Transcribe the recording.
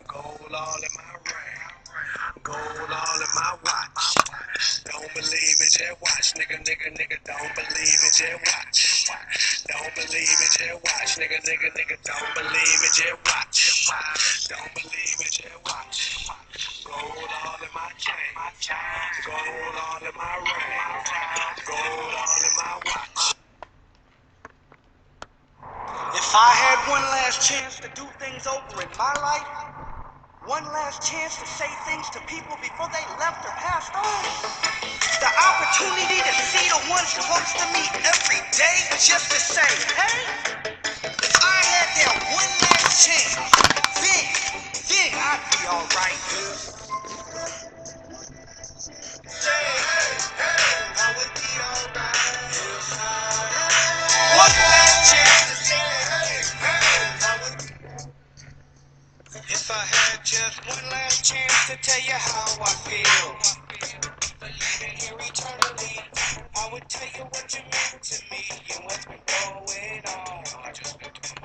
Gold all in my ring. Gold all in my watch. Don't believe it, just watch. Nigga, don't believe it, just watch. Don't believe it, just watch. Nigga, don't believe it, just watch. Don't believe it, just watch. Gold all in my chain. Gold all in my ring. Gold all in my watch. If I had one last chance to do things over in my life, one last chance to say things to people before they left or passed on, the opportunity to see the ones close to me every day just to say, hey, if I had that one last chance, then I'd be alright. Say, hey, I would be alright. One last chance to say, hey, I would. If I had just one last chance to tell you how I feel, for living here eternally, I would tell you